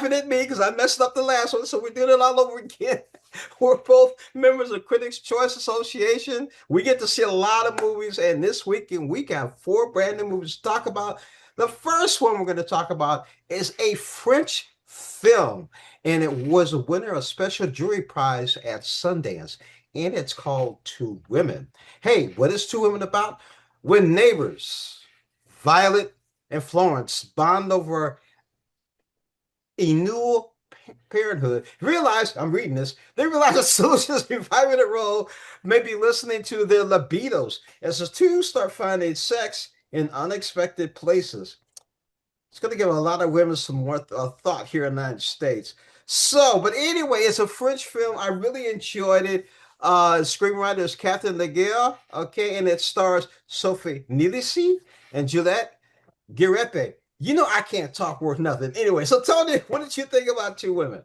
laughing at me because I messed up the last one, so we're doing it all over again. We're both members of Critics' Choice Association. We get to see a lot of movies, and this weekend we got four brand new movies to talk about. The first one we're going to talk about is a French film, and it was a winner of special jury prize at Sundance, and it's called Two Women. Hey, what is Two Women about? When neighbors, Violet and Florence, bond over a new parenthood. Realize, I'm reading this, they realize the solutions in 5 minute role may be listening to their libidos as the two start finding sex in unexpected places. It's going to give a lot of women some more thought here in the United States. So, but anyway, it's a French film. I really enjoyed it. Screenwriter is Catherine Leguer, okay, and it stars Sophie Nélisse and Juliette Girepe. You know I can't talk worth nothing. Anyway, so Tony, what did you think about Two Women?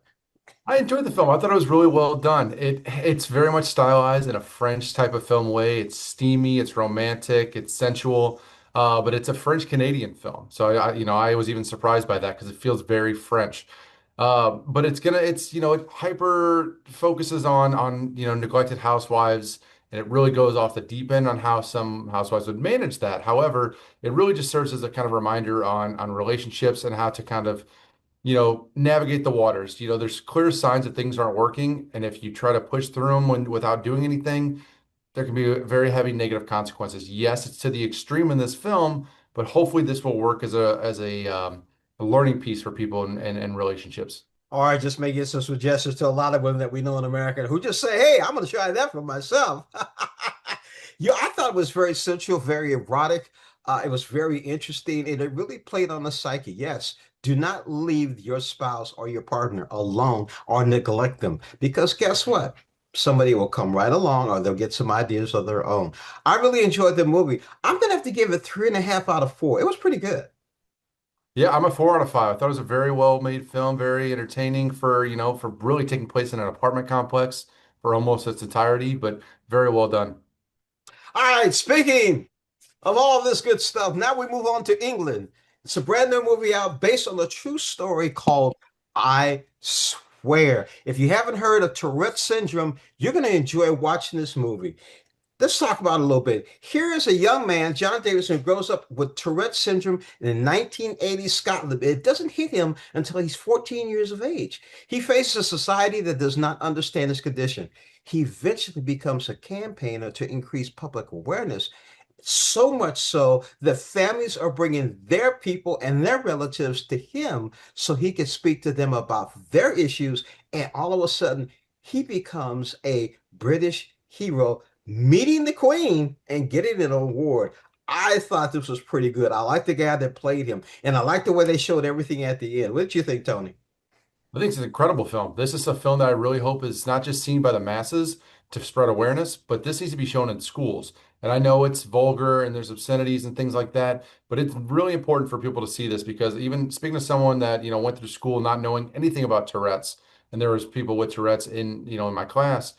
I enjoyed the film. I thought it was really well done. It's very much stylized in a French type of film way. It's steamy, it's romantic, it's sensual, but it's a French Canadian film. So I was even surprised by that because it feels very French. But it hyper focuses on neglected housewives, and it really goes off the deep end on how some housewives would manage that. However, it really just serves as a kind of reminder on relationships and how to kind of navigate the waters. There's clear signs that things aren't working, and if you try to push through them without doing anything, there can be very heavy negative consequences. Yes, it's to the extreme in this film, but hopefully this will work as a learning piece for people and relationships. Or just making some suggestions to a lot of women that we know in America who just say, hey, I'm going to try that for myself. Yeah, I thought it was very sensual, very erotic. It was very interesting, and it really played on the psyche. Yes, do not leave your spouse or your partner alone or neglect them because guess what? Somebody will come right along or they'll get some ideas of their own. I really enjoyed the movie. I'm going to have to give it 3.5 out of 4. It was pretty good. Yeah, I'm a 4 out of 5. I thought it was a very well made film, very entertaining for really taking place in an apartment complex for almost its entirety, but very well done. All right, speaking of all of this good stuff, now we move on to England. It's a brand new movie out based on a true story called I Swear. If you haven't heard of Tourette syndrome, you're going to enjoy watching this movie. Let's talk about it a little bit. Here is a young man, John Davidson, who grows up with Tourette syndrome in 1980 Scotland. It doesn't hit him until he's 14 years of age. He faces a society that does not understand his condition. He eventually becomes a campaigner to increase public awareness, so much so that families are bringing their people and their relatives to him so he can speak to them about their issues. And all of a sudden, he becomes a British hero, meeting the Queen and getting an award. I thought this was pretty good. I like the guy that played him, and I like the way they showed everything at the end. What did you think, Tony? I think it's an incredible film. This is a film that I really hope is not just seen by the masses to spread awareness, but this needs to be shown in schools. And I know it's vulgar and there's obscenities and things like that, but it's really important for people to see this because even speaking to someone that went through school not knowing anything about Tourette's, and there was people with Tourette's in my class,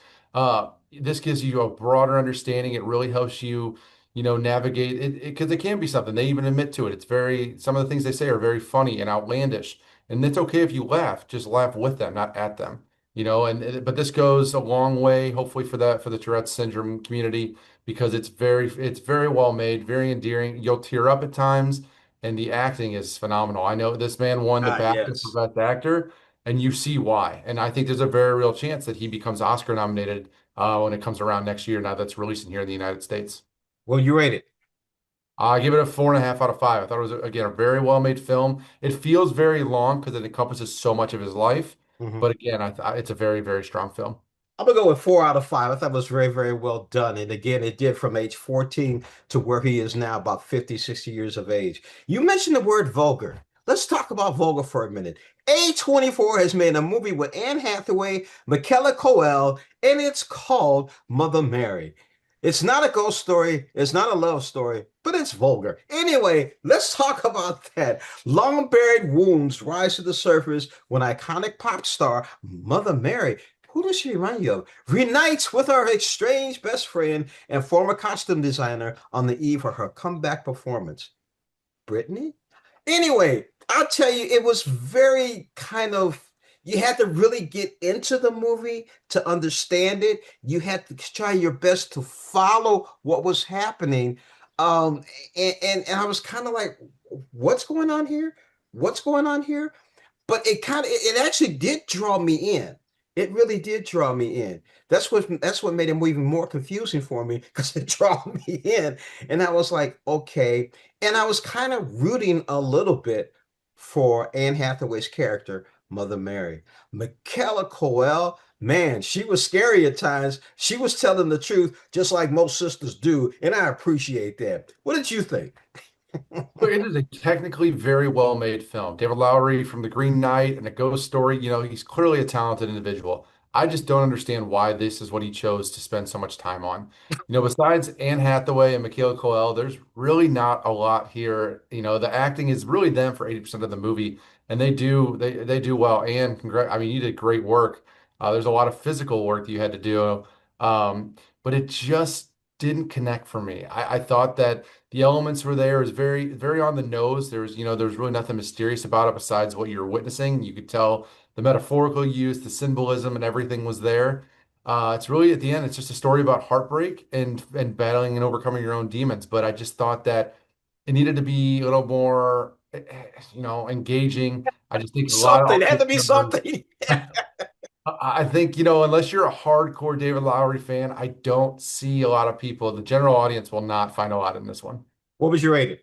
this gives you a broader understanding. It really helps you navigate it because it can be something. They even admit to it. Some of the things they say are very funny and outlandish. And it's okay if you laugh, just laugh with them, not at them. But this goes a long way, hopefully for the Tourette syndrome community, because it's very well made, very endearing. You'll tear up at times, and the acting is phenomenal. I know this man won the Ah, BAFTA for yes. Best Actor, and you see why. And I think there's a very real chance that he becomes Oscar nominated when it comes around next year. Now that's releasing here in the United States. Well, you rate it. I give it a 4.5 out of 5. I thought it was, again, a very well-made film. It feels very long because it encompasses so much of his life. Mhm. But again, it's a very, very strong film. I'm gonna go with 4 out of 5. I thought it was very, very well done. And again, it did from age 14 to where he is now, about 50, 60 years of age. You mentioned the word vulgar. Let's talk about vulgar for a minute. A24 has made a movie with Anne Hathaway, Michaela Coel, and it's called Mother Mary. It's not a ghost story, it's not a love story, but it's vulgar. Anyway, let's talk about that. Long buried wounds rise to the surface when iconic pop star Mother Mary, who does she remind you of, reunites with her estranged best friend and former costume designer on the eve of her comeback performance. Brittany? Anyway, I'll tell you, it was very kind of, you had to really get into the movie to understand it. You had to try your best to follow what was happening. Um, and I was kind of like, what's going on here? What's going on here? But it actually did draw me in. It really did draw me in. That's what made it even more confusing for me because it drew me in. And I was like, okay. And I was kind of rooting a little bit for Anne Hathaway's character, Mother Mary. Michaela Coel, man, she was scary at times. She was telling the truth, just like most sisters do, and I appreciate that. What did you think? But it is a technically very well made film. David Lowery from The Green Knight and A Ghost Story, he's clearly a talented individual. I just don't understand why this is what he chose to spend so much time on. Besides Anne Hathaway and Michaela Coel, there's really not a lot here. The acting is really them for 80% of the movie, and they do well. Anne, I mean, you did great work. There's a lot of physical work that you had to do, but it just didn't connect for me. I thought that the elements were there. It was very, very on the nose. There was really nothing mysterious about it besides what you're witnessing. You could tell the metaphorical use, the symbolism, and everything was there. It's really at the end, it's just a story about heartbreak and battling and overcoming your own demons. But I just thought that it needed to be a little more, engaging. I just think a lot of Something. It had audience to be members. something. I think, unless you're a hardcore David Lowery fan, I don't see a lot of people. The general audience will not find a lot in this one. What was your rating?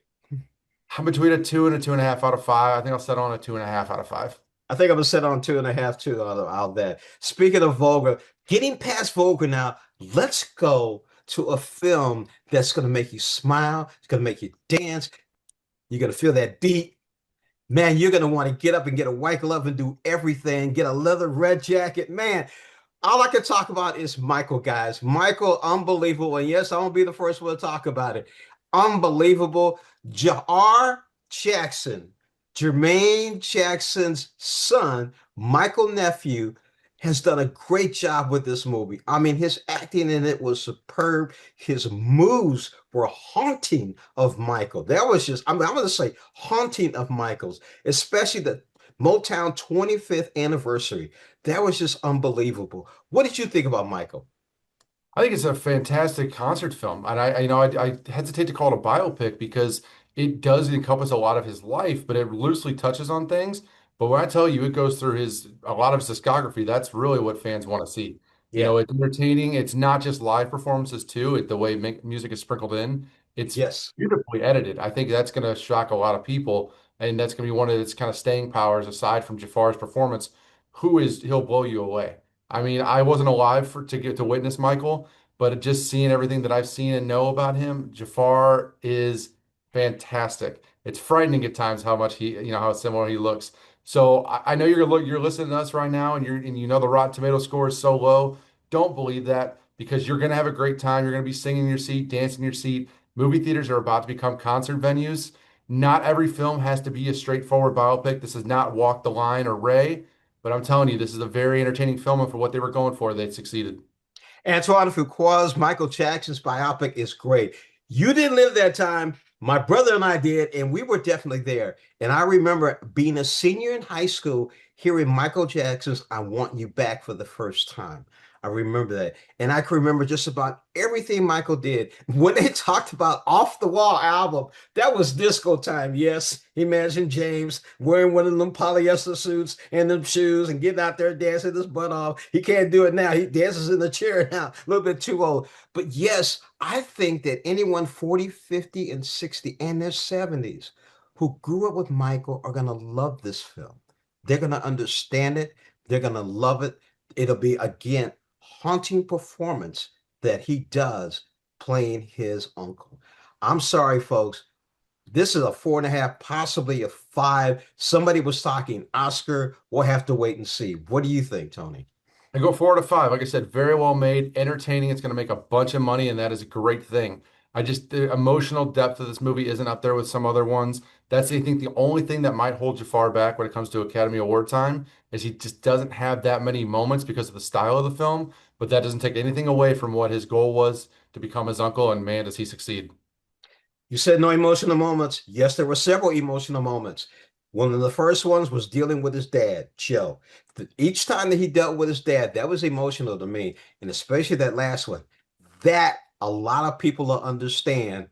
I'm between a 2 and a 2.5 out of 5. I think I'll settle on a 2.5 out of 5. I think I'm gonna set on 2.5 too out that. Speaking of vulgar, getting past vulgar now, let's go to a film that's gonna make you smile, it's gonna make you dance, you're gonna feel that beat. Man, you're gonna want to get up and get a white glove and do everything, get a leather red jacket. Man, all I can talk about is Michael, guys. Michael, unbelievable. And yes, I won't be the first one to talk about it. Unbelievable. J.R. Jackson, Jermaine Jackson's son, Michael nephew, has done a great job with this movie. I mean, his acting in it was superb. His moves were haunting of Michael. That was just, I'm going to say haunting of Michael's, especially the Motown 25th anniversary. That was just unbelievable. What did you think about Michael? I think it's a fantastic concert film, and I hesitate to call it a biopic because it does encompass a lot of his life, but it loosely touches on things. But when I tell you it goes through his a lot of his discography, that's really what fans want to see. Yeah. It's entertaining. It's not just live performances too. The way music is sprinkled in, it's Yes. beautifully edited. I think that's going to shock a lot of people, and that's going to be one of its kind of staying powers aside from Jafar's performance. He'll blow you away. I mean, I wasn't alive to get to witness Michael. But just seeing everything that I've seen and know about him, Jafar is fantastic. It's frightening at times how much how similar he looks. So I know you're listening to us right now, and you know the Rotten Tomato score is so low. Don't believe that because you're gonna have a great time. You're gonna be singing in your seat, dancing in your seat. Movie theaters are about to become concert venues. Not every film has to be a straightforward biopic. This is not Walk the Line or Ray, but I'm telling you, this is a very entertaining film, and for what they were going for, they succeeded. Antoine Fuqua's Michael Jackson's biopic is great. You didn't live that time. My brother and I did, and we were definitely there. And I remember being a senior in high school, hearing Michael Jackson's I Want You Back for the first time. I remember that. And I can remember just about everything Michael did. When they talked about Off the Wall album, that was disco time. Yes, imagine James wearing one of them polyester suits and them shoes and getting out there dancing his butt off. He can't do it now. He dances in the chair now, a little bit too old. But yes, I think that anyone 40, 50, and 60 and their 70s who grew up with Michael are going to love this film. They're going to understand it. They're going to love it. It'll be, again, haunting performance that he does playing his uncle. I'm sorry, folks. This is a 4.5, possibly a 5. Somebody was talking Oscar. We'll have to wait and see. What do you think, Tony? I go 4 to 5. Like I said, very well made, entertaining. It's going to make a bunch of money, and that is a great thing. The emotional depth of this movie isn't up there with some other ones. That's, I think, the only thing that might hold Jafar back when it comes to Academy Award time is he just doesn't have that many moments because of the style of the film. But that doesn't take anything away from what his goal was to become his uncle, and man, does he succeed. You said no emotional moments. Yes, there were several emotional moments. One of the first ones was dealing with his dad, Joe. Each time that he dealt with his dad, that was emotional to me. And especially that last one. That a lot of people will understand.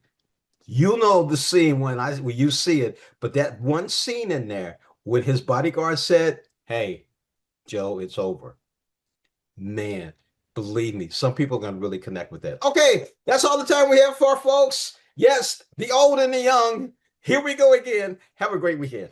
You know the scene when you see it, but that one scene in there when his bodyguard said, "Hey, Joe, it's over." Man, believe me, some people are going to really connect with that. Okay, that's all the time we have for folks. Yes, the old and the young. Here we go again. Have a great weekend.